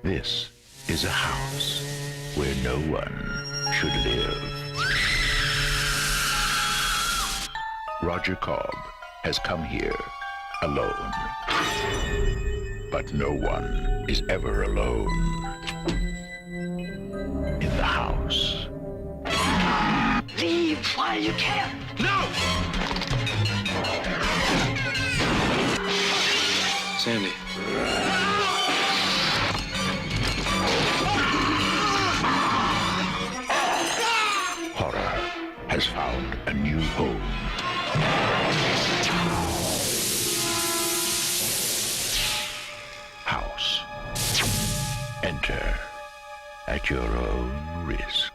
This is a house where no one should live. Roger Cobb has come here alone. But no one is ever alone in the house. Leave while you can. No! Sandy. Horror has found a new home. House. Enter at your own risk.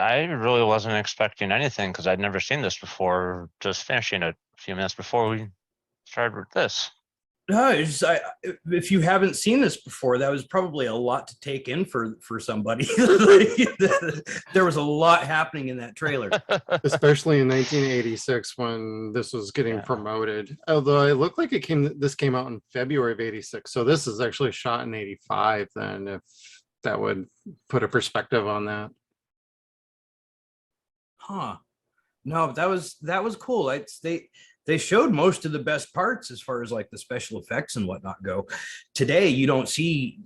I really wasn't expecting anything because I'd never seen this before, just finishing it a few minutes before we started with this. No, if you haven't seen this before, that was probably a lot to take in for somebody. There was a lot happening in that trailer. Especially in 1986 when this was getting promoted. Although it looked like this came out in February of 86. So this is actually shot in 85 then, if that would put a perspective on that. Huh. No, that was cool. They showed most of the best parts as far as like the special effects and whatnot go. Today, you don't see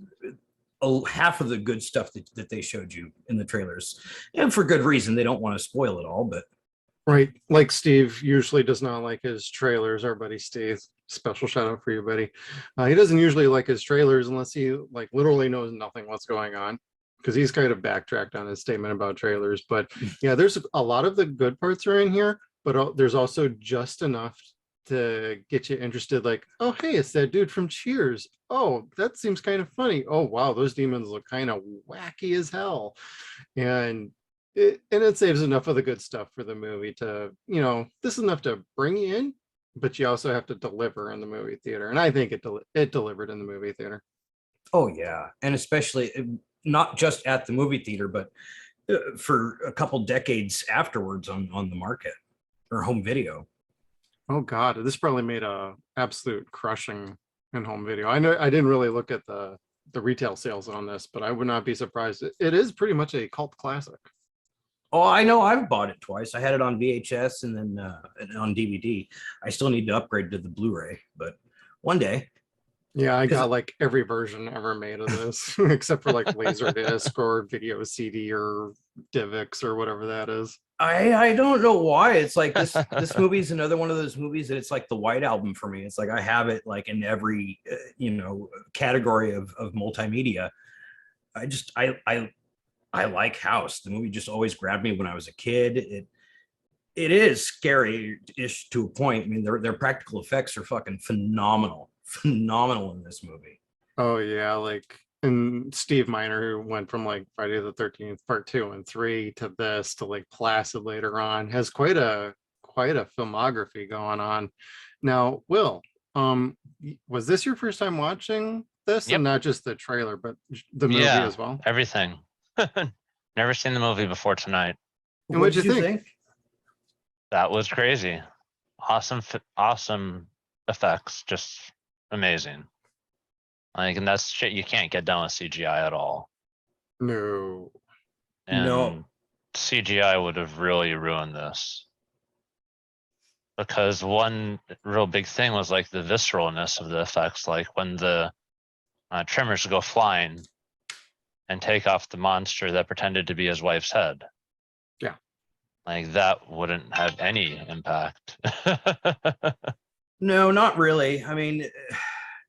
half of the good stuff that they showed you in the trailers, and for good reason. They don't want to spoil it all, but right, like Steve usually does not like his trailers. Our buddy Steve, special shout out for you, buddy. He doesn't usually like his trailers unless he like literally knows nothing what's going on, because he's kind of backtracked on his statement about trailers. But yeah, there's a lot of the good parts are in here, but there's also just enough to get you interested, like, oh hey, it's that dude from Cheers. Oh, that seems kind of funny. Oh wow, those demons look kind of wacky as hell. And it saves enough of the good stuff for the movie to, this is enough to bring you in, but you also have to deliver in the movie theater. And I think it delivered in the movie theater. oh yeah, and especially not just at the movie theater, but for a couple decades afterwards on the market or home video. Oh god, this probably made a absolute crushing in home video. I know I didn't really look at the retail sales on this, but I would not be surprised. It is pretty much a cult classic. Oh, I know. I've bought it twice. I had it on VHS and then on DVD. I still need to upgrade to the Blu-ray, but one day. Yeah, I got like every version ever made of this, except for like Laserdisc or video CD or DivX or whatever that is. I don't know why. It's like this movie is another one of those movies that it's like the White Album for me. It's like I have it like in every category of multimedia. I like House. The movie just always grabbed me when I was a kid. It is scary-ish to a point. I mean, their practical effects are fucking phenomenal in this movie. Oh yeah, like, and Steve Miner, who went from like Friday the 13th part 2 and 3 to this to like Placid later on, has quite a filmography going on. Now, Will, was this your first time watching this? Yep. And not just the trailer, but the movie as well? Everything. Never seen the movie before tonight. And what'd you think? That was crazy. Awesome effects, just amazing. Like, and that's shit you can't get done with CGI at all. No. And No. CGI would have really ruined this. Because one real big thing was like the visceralness of the effects, like when the tremors go flying and take off the monster that pretended to be his wife's head. Yeah. Like that wouldn't have any impact. No, not really. I mean,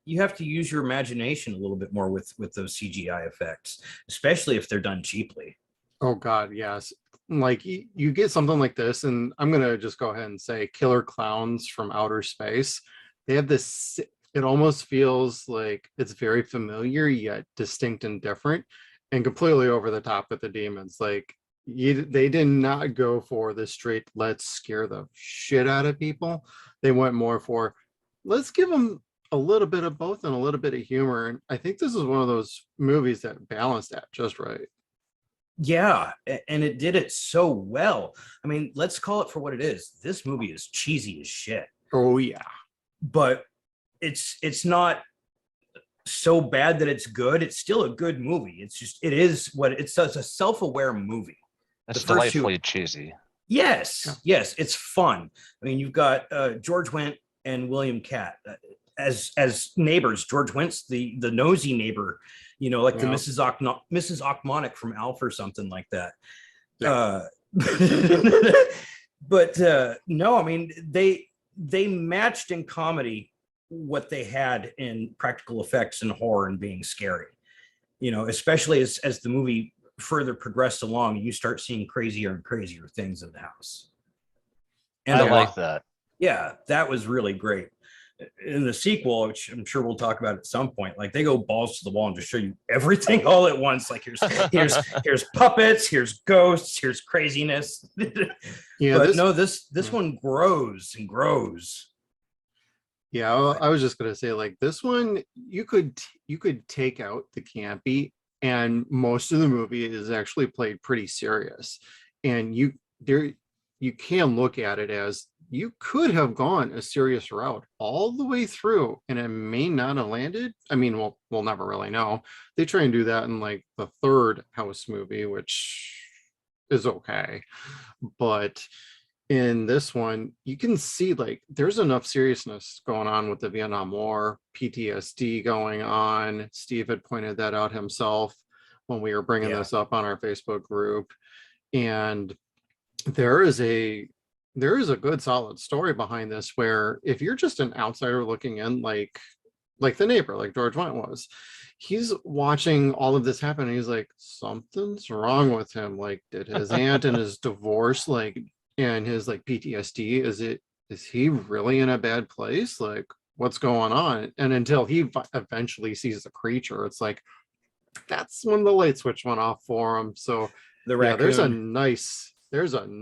you have to use your imagination a little bit more with those CGI effects, especially if they're done cheaply. Oh god, yes. Like you get something like this, and I'm gonna just go ahead and say Killer Clowns from Outer Space. They have this, it almost feels like it's very familiar yet distinct and different, and completely over the top with the demons. Like they did not go for the straight let's scare the shit out of people. They went more for let's give them a little bit of both and a little bit of humor. And I think this is one of those movies that balanced that just right. Yeah, and it did it so well. I mean, let's call it for what it is. This movie is cheesy as shit, Oh yeah. but it's not so bad that it's good. It's still a good movie. It's just it is what it's a self-aware movie. It's The first two, delightfully cheesy. yes, yes, it's fun. I mean, you've got George Wendt and William Catt as neighbors. George Wendt's the nosy neighbor, like the Yeah. Mrs. Ochmonic from Alf or something like that. Yeah. But no, I mean they matched in comedy what they had in practical effects and horror and being scary. Especially as the movie further progressed along, you start seeing crazier and crazier things in the house. And I a like lot, that. yeah, that was really great. In the sequel, which I'm sure we'll talk about at some point, like they go balls to the wall and just show you everything all at once. Like here's puppets, here's ghosts, here's craziness. Yeah. But no, this one grows and grows. Yeah, I was just gonna say, like, this one, you could take out the campy, and most of the movie is actually played pretty serious, and you can look at it as you could have gone a serious route all the way through, and it may not have landed. I mean, we'll never really know. They try and do that in like the third House movie, which is okay, but in this one, you can see like there's enough seriousness going on with the Vietnam War, PTSD going on. Steve had pointed that out himself when we were bringing Yeah. this up on our Facebook group. And there is a good solid story behind this, where if you're just an outsider looking in, like the neighbor, like George Wendt was, he's watching all of this happen and he's like, something's wrong with him. Like, did his aunt and his divorce, like, and his like PTSD, is he really in a bad place? Like, what's going on? And until he eventually sees the creature, it's like that's when the light switch went off for him. So The yeah, there's a raccoon.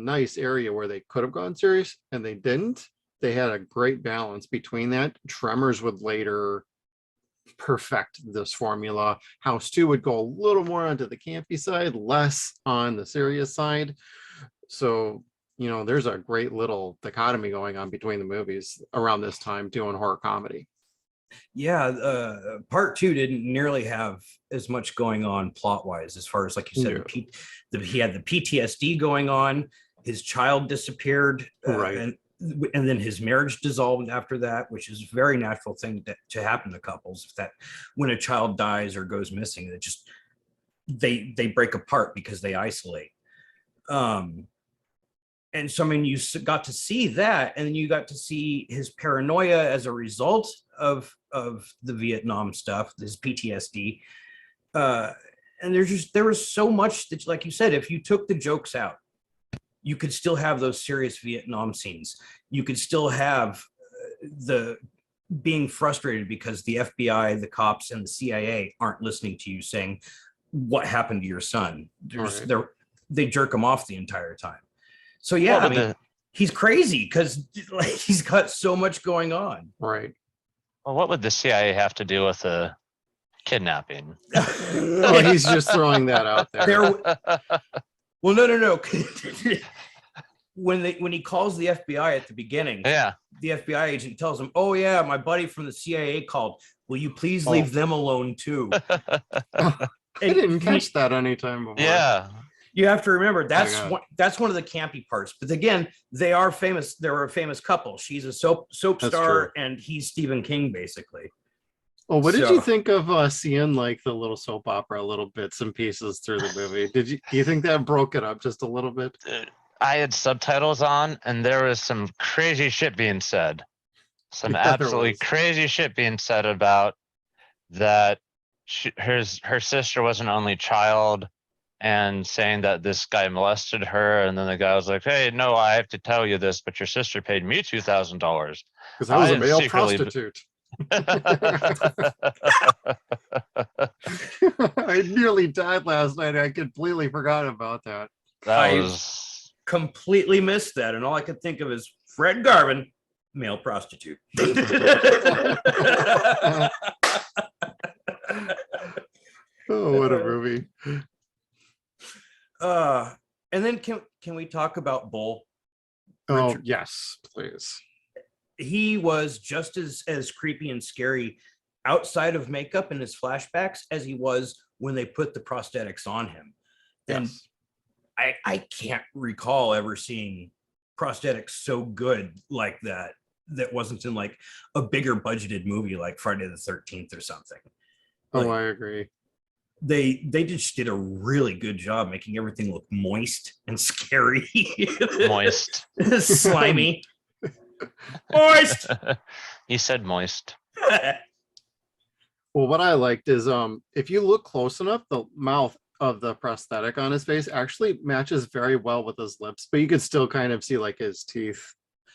nice area where they could have gone serious and they didn't. They had a great balance between that. Tremors would later perfect this formula. House 2 would go a little more onto the campy side, less on the serious side. So there's a great little dichotomy going on between the movies around this time doing horror comedy. Yeah, part 2 didn't nearly have as much going on plot wise, as far as, like you said, he had the PTSD going on. His child disappeared, Right. and then his marriage dissolved after that, which is a very natural thing to happen to couples. That when a child dies or goes missing, that just they break apart because they isolate. And so, I mean, you got to see that, and then you got to see his paranoia as a result of the Vietnam stuff, his PTSD. And there was so much that, like you said, if you took the jokes out, you could still have those serious Vietnam scenes. You could still have the being frustrated because the FBI, the cops, and the CIA aren't listening to you, saying, what happened to your son? Right. They jerk him off the entire time. So yeah, What I would mean, he's crazy because like he's got so much going on. Right. what would the CIA have to do with a kidnapping? Oh, he's just throwing that out there. Well, no. When he calls the FBI at the beginning, Yeah. the FBI agent tells him, "Oh yeah, my buddy from the CIA called. Will you please leave them alone too?" I didn't catch that anytime before. Yeah. You have to remember that's one of the campy parts. But again, they are famous. They're a famous couple. She's a soap star, and he's Stephen King, basically. Well, what did you think of seeing like the little soap opera, little bits and pieces through the movie? Do you think that broke it up just a little bit? I had subtitles on, and there was some crazy shit being said. Some absolutely crazy shit being said about that. Her sister was an only child, and saying that this guy molested her, and then the guy was like, "Hey, no, I have to tell you this, but your sister paid me $2,000 because I was a male prostitute." I nearly died last night. I completely forgot about that. I completely missed that, and all I could think of is Fred Garvin, male prostitute. Oh, what a movie. And then can we talk about Bull? Oh, Richard? yes, please. He was just as creepy and scary outside of makeup in his flashbacks as he was when they put the prosthetics on him. And Yes. I can't recall ever seeing prosthetics so good like that wasn't in like a bigger budgeted movie like Friday the 13th or something. Oh, Like, I agree. they just did a really good job making everything look moist and scary. Moist. Slimy. Moist. You said moist. Well, what I liked is if you look close enough, the mouth of the prosthetic on his face actually matches very well with his lips, but you could still kind of see like his teeth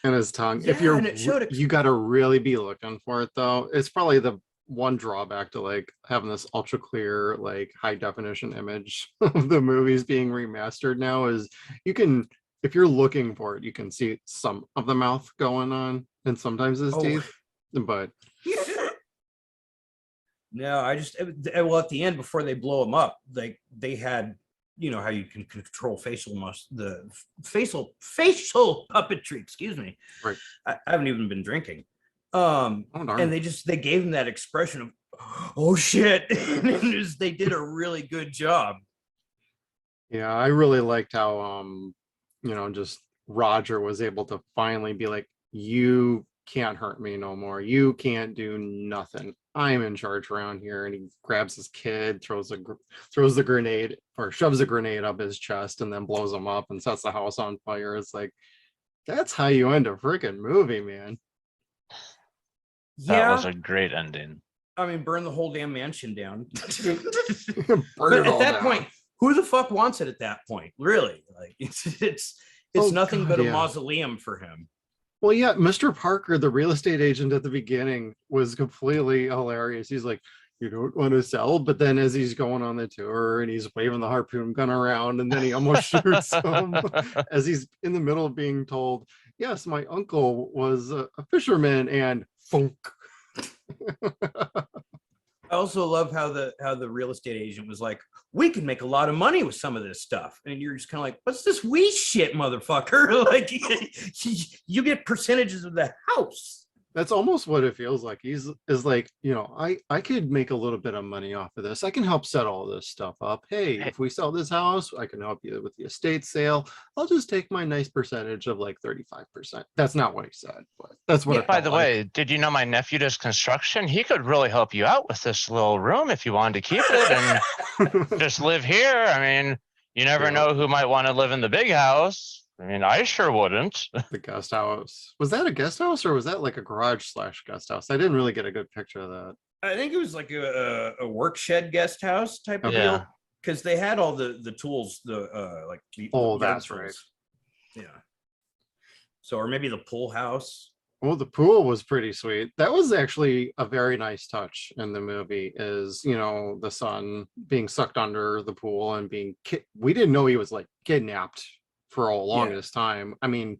and his tongue. If Yeah, you're and it showed you got to really be looking for it though. It's probably the one drawback to like having this ultra clear, like high definition image of the movies being remastered now is you can, if you're looking for it, you can see some of the mouth going on and sometimes his Oh. teeth, but No, I just well at the end before they blow him up, they had, you know how you can control the facial puppetry. Excuse me. Right. I haven't even been drinking. darn. And they gave him that expression of, oh shit, and they did a really good job. Yeah, I really liked how just Roger was able to finally be like, you can't hurt me no more. You can't do nothing. I'm in charge around here. And he grabs his kid, throws the grenade or shoves a grenade up his chest and then blows him up and sets the house on fire. It's like, that's how you end a freaking movie, man. That was Yeah, a great ending. I mean, burn the whole damn mansion down. Burn But it at all that down. point, who the fuck wants it at that point? Really? Like it's Oh, nothing God, but a yeah. mausoleum for him. Well, yeah, Mr. Parker, the real estate agent at the beginning, was completely hilarious. He's like, you don't want to sell, but then as he's going on the tour and he's waving the harpoon gun around, and then he almost shoots him as he's in the middle of being told, yes, my uncle was a fisherman, and funk. I also love how the real estate agent was like, we can make a lot of money with some of this stuff. And you're just kind of like, what's this wee shit, motherfucker? Like you get percentages of the house. That's almost what it feels like. He's is like, I could make a little bit of money off of this. I can help set all this stuff up. Hey, if we sell this house, I can help you with the estate sale. I'll just take my nice percentage of like 35%. That's not what he said, but that's what Yeah, it by felt the like. way, did you know my nephew does construction? He could really help you out with this little room if you wanted to keep it and just live here. I mean, you never Yeah. know who might want to live in the big house. I mean, I sure wouldn't. The guest house. Was that a guest house or was that like a garage / guest house? I didn't really get a good picture of that. I think it was like a work shed guest house type of Yeah. deal. Because they had all the tools, the Oh, yard that's tools. right. Yeah. So or maybe the pool house. Well, the pool was pretty sweet. That was actually a very nice touch in the movie is, the son being sucked under the pool and we didn't know he was like kidnapped for a longest time. I mean,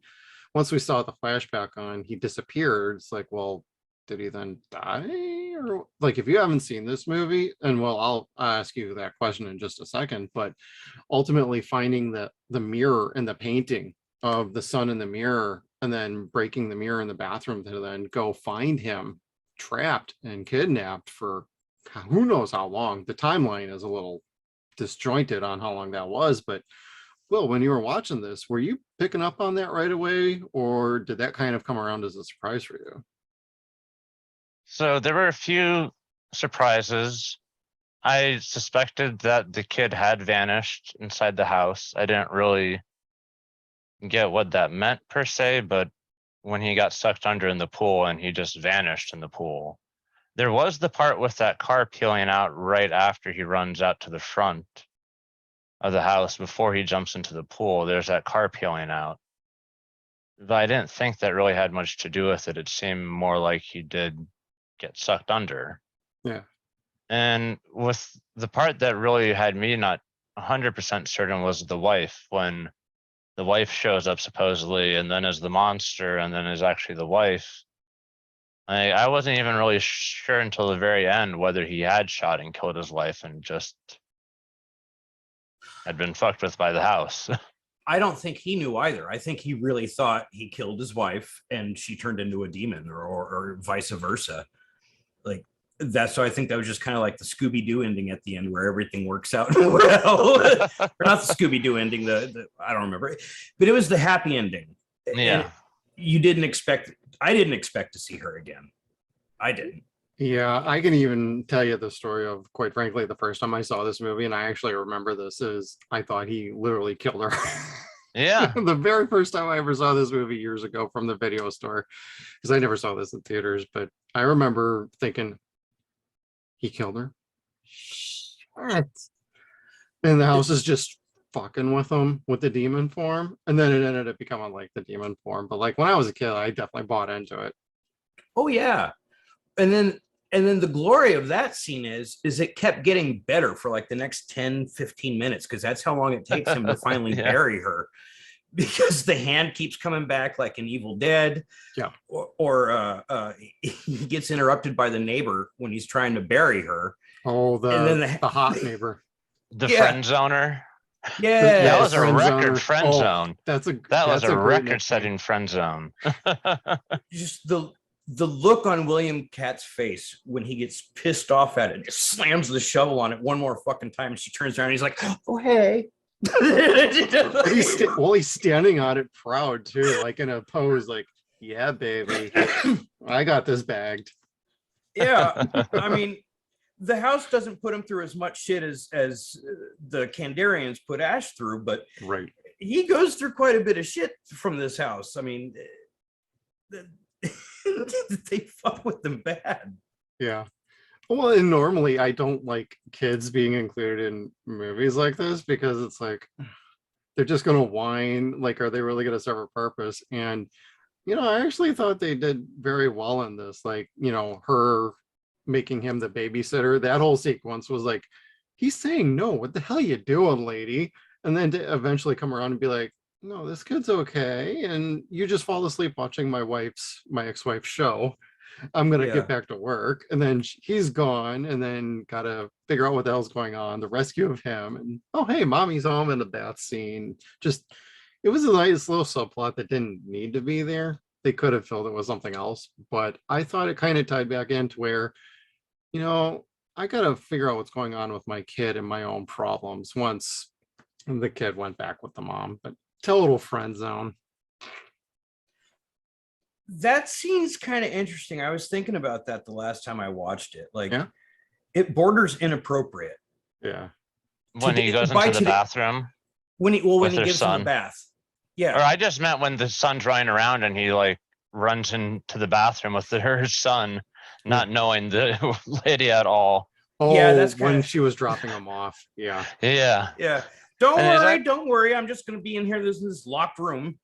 once we saw the flashback on, he disappeared. It's like, well, did he then die? Or like, if you haven't seen this movie, and well, I'll ask you that question in just a second, but ultimately finding the mirror and the painting of the son in the mirror and then breaking the mirror in the bathroom to then go find him trapped and kidnapped for who knows how long. The timeline is a little disjointed on how long that was, but Will, when you were watching this, were you picking up on that right away, or did that kind of come around as a surprise for you? So there were a few surprises. I suspected that the kid had vanished inside the house. I didn't really get what that meant per se, but when he got sucked under in the pool and he just vanished in the pool. There was the part with that car peeling out right after he runs out to the front of the house before he jumps into the pool. There's that car peeling out. But I didn't think that really had much to do with it. It seemed more like he did get sucked under. Yeah. And with the part that really had me not 100% certain was the wife, when the wife shows up supposedly and then is the monster and then is actually the wife. I wasn't even really sure until the very end whether he had shot and killed his wife and just had been fucked with by the house. I don't think he knew either. I think he really thought he killed his wife and she turned into a demon, or vice versa. Like that's so I think that was just kind of like the Scooby-Doo ending at the end where everything works out well. Or not the Scooby-Doo ending, the I don't remember, but it was the happy ending. Yeah. And you didn't expect, I didn't expect to see her again. I didn't. Yeah, I can even tell you the story of, quite frankly, the first time I saw this movie, and I actually remember this, is I thought he literally killed her. Yeah. The very first time I ever saw this movie years ago from the video store, because I never saw this in theaters, but I remember thinking, he killed her. Shit. And the house is just fucking with him with the demon form. And then it ended up becoming like the demon form. But like when I was a kid, I definitely bought into it. Oh yeah. And then the glory of that scene is it kept getting better for like the next 10-15 minutes, because that's how long it takes him to finally Yeah. bury her, because the hand keeps coming back like an Evil Dead. Yeah. Or he gets interrupted by the neighbor when he's trying to bury her. Oh, And then the hot neighbor. The Yeah. friend zoner. Yeah, That was a friend record zoner. friend Oh, zone. That Was a great record nickname. setting friend zone. just the look on William Katt's face when he gets pissed off at it, just slams the shovel on it one more fucking time, and she turns around and he's like, oh hey. And he's standing on it proud too, like in a pose, like, yeah, baby, I got this bagged. Yeah, I mean, the house doesn't put him through as much shit as the Kandarians put Ash through, but Right. he goes through quite a bit of shit from this house. I mean, they fuck with them bad. Yeah. Well, and normally I don't like kids being included in movies like this, because it's like they're just gonna whine. Like, are they really gonna serve a purpose? And I actually thought they did very well in this. Like, her making him the babysitter, that whole sequence was like, he's saying no, what the hell you doing, lady? And then to eventually come around and be like, no, this kid's okay, and you just fall asleep watching my ex-wife's show. I'm gonna Yeah. get back to work. And then he's gone, and then gotta figure out what the hell's going on, the rescue of him, and oh hey, mommy's home, in the bath scene. Just, it was a nice little subplot that didn't need to be there. They could have filled it with something else, but I thought it kind of tied back into where, I gotta figure out what's going on with my kid and my own problems once the kid went back with the mom. But total friend zone. That scene's kind of interesting. I was thinking about that the last time I watched it. Like, Yeah. it borders inappropriate. Yeah. When he goes by into the today- bathroom. When he With gives their him son. the bath. Or Yeah. I just meant when the son's running around and he like runs into the bathroom with her son, not knowing the lady at all. Oh, Yeah, that's when kinda- she was dropping him off. Yeah. Yeah. Yeah. Don't And is worry, that- don't worry. I'm just gonna be in here. This is this locked room.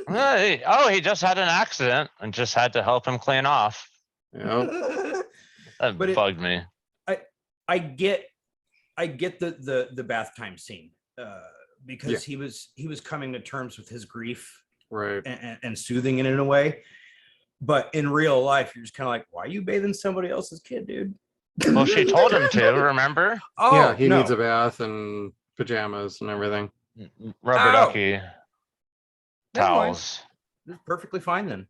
He just had an accident and just had to help him clean off. Yeah. That But it- bugged me. I get the bath time scene, because he was coming to terms with his grief Right. and soothing it in a way. But in real life, you're just kind of like, why are you bathing somebody else's kid, dude? Well, she told him to, remember? Oh, Yeah, he no. needs a bath and pajamas and everything. Rubber Ow. ducky Never mind. towels. It's perfectly fine then.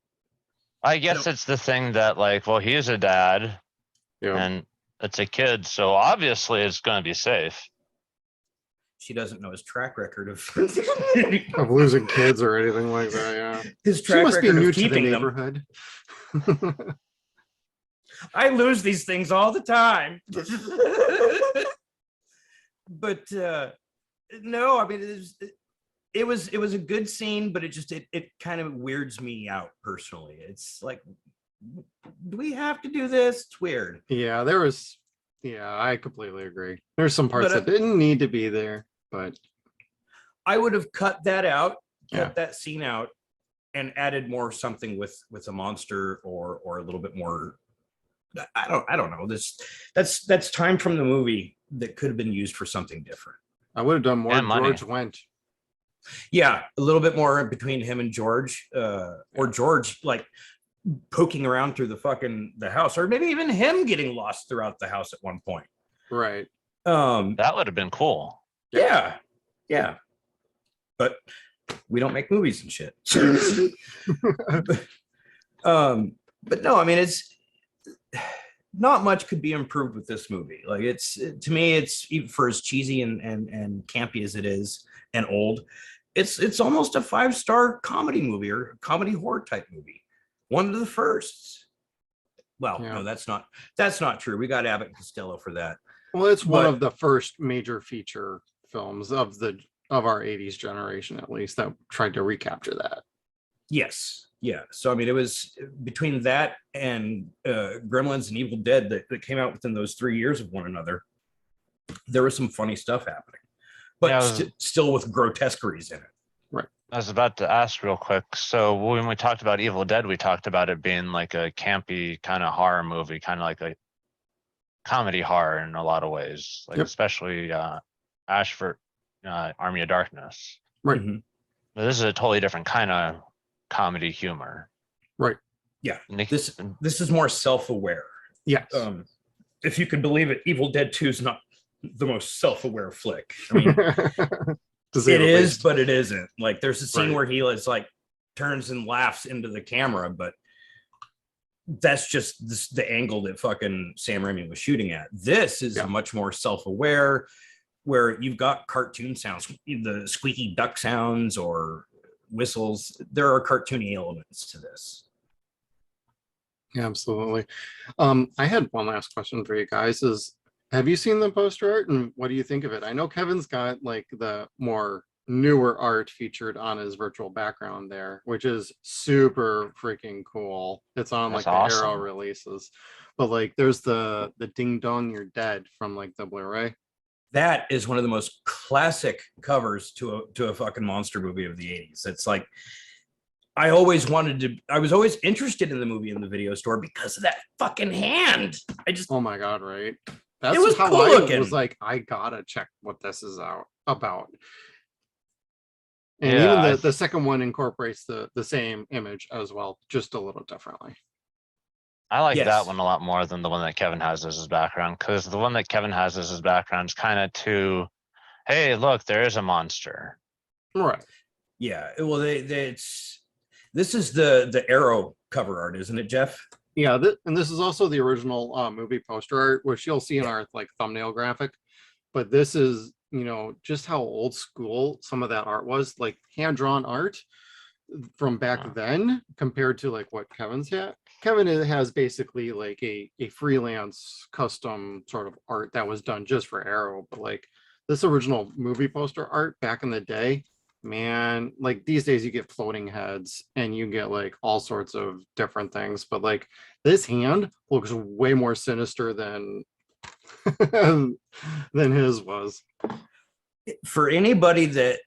I guess it's the thing that like, well, he's a dad Yeah. and it's a kid, so obviously it's going to be safe. She doesn't know his track record of Of losing kids or anything like that. Yeah. his She track must be record new of to the keeping them. neighborhood. I lose these things all the time. But no, I mean, it was a good scene, but it kind of weirds me out personally. It's like, do we have to do this? It's weird. Yeah, I completely agree. There's some parts But, that didn't need to be there, but I would have cut that out, Yeah. cut that scene out, and added more something with a monster or a little bit more. I don't know. That's time from the movie that could have been used for something different. I would have done more And money. George Wendt. Yeah, a little bit more between him and George, or George like poking around through the house, or maybe even him getting lost throughout the house at one point. Right. Um, That would have been cool. yeah, Yeah. But we don't make movies and shit. But no, I mean, it's not much could be improved with this movie. Like it's to me, it's even for as cheesy and campy as it is and old, it's almost a 5-star comedy movie or comedy horror type movie. One of the firsts. Well, Yeah. no, that's not true. We got Abbott and Costello for that. Well, it's one But- of the first major feature films of our 80s generation, at least, that tried to recapture that. Yes. Yeah. So, I mean, it was between that and Gremlins and Evil Dead that came out within those 3 years of one another. There was some funny stuff happening, but Yeah, still with grotesqueries in it. I was about to ask real quick. So when we talked about Evil Dead, we talked about it being like a campy kind of horror movie, kind of like a comedy horror in a lot of ways, like Yep. especially Ashford, Army of Darkness. Right. Mhm. But this is a totally different kind of comedy humor. Right. Yeah. Nick- This is more self-aware. Yes. If you can believe it, Evil Dead 2 is not the most self-aware flick. I mean, To say it the is, least. but it isn't. Like there's a scene Right. where he is like turns and laughs into the camera, but that's just the angle that fucking Sam Raimi was shooting at. This is Yeah. much more self-aware, where you've got cartoon sounds, the squeaky duck sounds or whistles. There are cartoony elements to this. Yeah, absolutely. I had one last question for you guys is, have you seen the poster art and what do you think of it? I know Kevin's got like the more newer art featured on his virtual background there, which is super freaking cool. It's on That's like the Arrow awesome. releases, but like there's the Ding Dong You're Dead from like the Blu-ray. That is one of the most classic covers to a fucking monster movie of the 80s. It's like I was always interested in the movie in the video store because of that fucking hand. Oh my god, right? That's was how cool I looking. was like, I gotta check what this is about. And Yeah, even the second one incorporates the same image as well, just a little differently. I like Yes. that one a lot more than the one that Kevin has as his background, because the one that Kevin has as his background is kind of too, hey, look, there is a monster. Right. Yeah. Well, this is the Arrow cover art, isn't it, Jeff? Yeah, and this is also the original movie poster art, which you'll see in our like thumbnail graphic. But this is, just how old school some of that art was, like hand-drawn art from back then compared to like what Kevin's had. Kevin has basically like a freelance custom sort of art that was done just for Arrow, but like this original movie poster art back in the day, man, like these days you get floating heads and you get like all sorts of different things, but like this hand looks way more sinister than than his was. For anybody that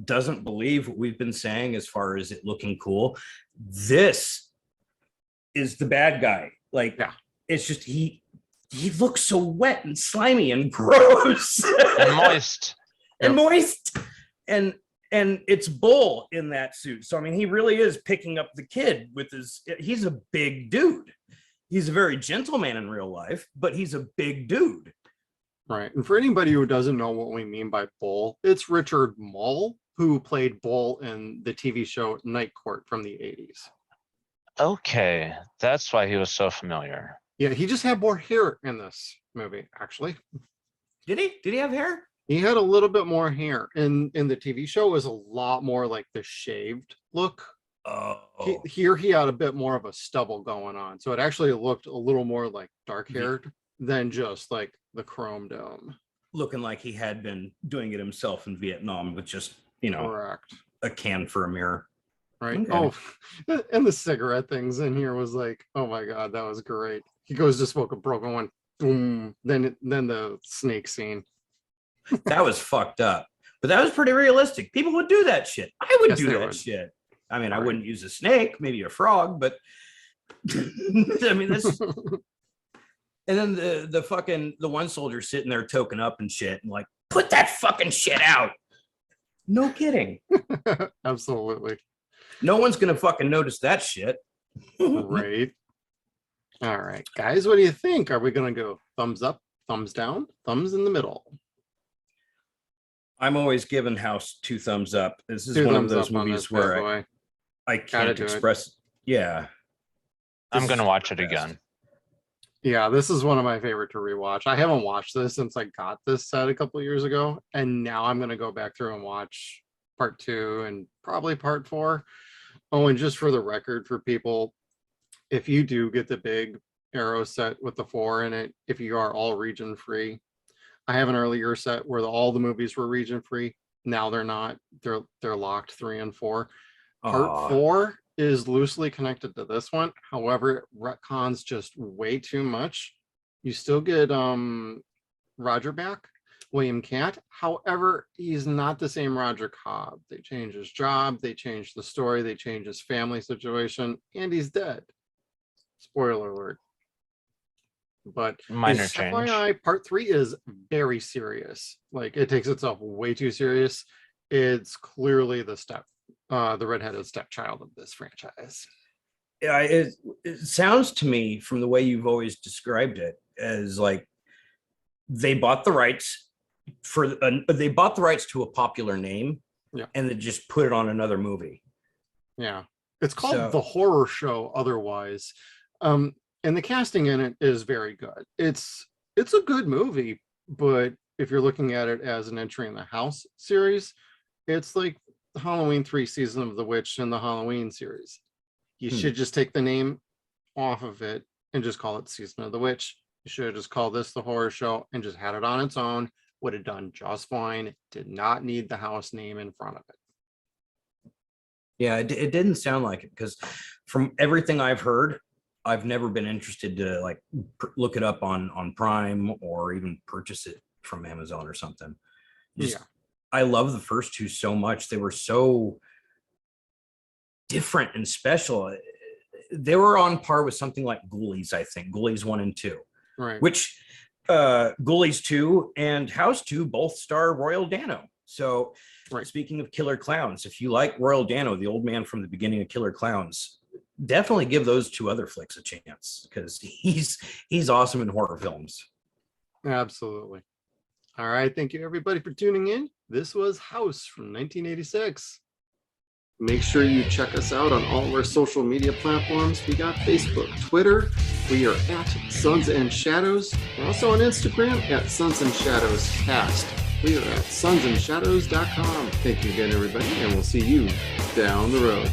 doesn't believe what we've been saying as far as it looking cool, this is the bad guy. Like, Yeah. It's just he looks so wet and slimy and gross And moist. and moist, and it's Bull in that suit. So I mean, he really is picking up the kid with his. He's a big dude. He's a very gentle man in real life, but he's a big dude. Right. And for anybody who doesn't know what we mean by Bull, it's Richard Mull, who played Bull in the TV show Night Court from the 80s. Okay, that's why he was so familiar. Yeah, he just had more hair in this movie, actually. Did he? Did he have hair? He had a little bit more hair. In the TV show, it was a lot more like the shaved look. Oh, Here he had a bit more of a stubble going on. So it actually looked a little more like dark haired than just like the chrome dome. looking like he had been doing it himself in Vietnam with just Correct. a can for a mirror. Right. Okay. Oh, and the cigarette things in here was like, oh my god, that was great. He goes to smoke a broken one. Boom. Then the snake scene. That was fucked up, but that was pretty realistic. People would do that shit. I would Yes, do they that would. shit. I mean, I Right. wouldn't use a snake, maybe a frog, but I mean, this. And then the one soldier sitting there token up and shit, and like, put that fucking shit out. No kidding. Absolutely. No one's gonna fucking notice that shit. Right. All right, guys, what do you think? Are we gonna go thumbs up, thumbs down, thumbs in the middle? I'm always giving House 2 thumbs up. This is Two one of thumbs those up on movies this bad where boy. I Gotta can't do it. express. Yeah, I'm this gonna is watch the it best. again. Yeah, this is one of my favorite to rewatch. I haven't watched this since I got this set a couple years ago, and now I'm gonna go back through and watch part 2 and probably part 4. Oh, and just for the record, for people, if you do get the big Arrow set with the 4 in it, if you are all region free, I have an earlier set where all the movies were region free. Now they're not. They're locked 3 and 4. Part Aw. 4 is loosely connected to this one. However, it retcons just way too much. You still get Roger back, William Cat. However, he's not the same Roger Cobb. They change his job, they change the story, they change his family situation, and he's dead. Spoiler alert. But Minor change. FYI, part 3 is very serious. Like, it takes itself way too serious. It's clearly the redheaded stepchild of this franchise. Yeah, it sounds to me from the way you've always described it as like they bought the rights they bought the rights to a popular name, Yeah. and then just put it on another movie. Yeah. It's called So- The Horror Show otherwise. And the casting in it is very good. It's a good movie, but if you're looking at it as an entry in the House series, it's like the Halloween 3 Season of the Witch and the Halloween series. You should just take the name off of it and just call it Season of the Witch. You should have just called this The Horror Show and just had it on its own. Would have done just fine. Did not need the House name in front of it. Yeah, it didn't sound like it, because from everything I've heard, I've never been interested to like look it up on Prime or even purchase it from Amazon or something. Yeah. I love the first 2 so much. They were so different and special. They were on par with something like Ghoulies, I think. Ghoulies 1 and 2, Right. which Ghoulies 2 and House 2 both star Royal Dano. So Right. speaking of killer clowns, if you like Royal Dano, the old man from the beginning of Killer Clowns, definitely give those 2 other flicks a chance, because he's awesome in horror films. Absolutely. All right. Thank you, everybody, for tuning in. This was House from 1986. Make sure you check us out on all of our social media platforms. We got Facebook, Twitter. We are at Suns and Shadows. We're also on Instagram at Suns and Shadows Cast. We are at sunsandshadows.com. Thank you again, everybody, and we'll see you down the road.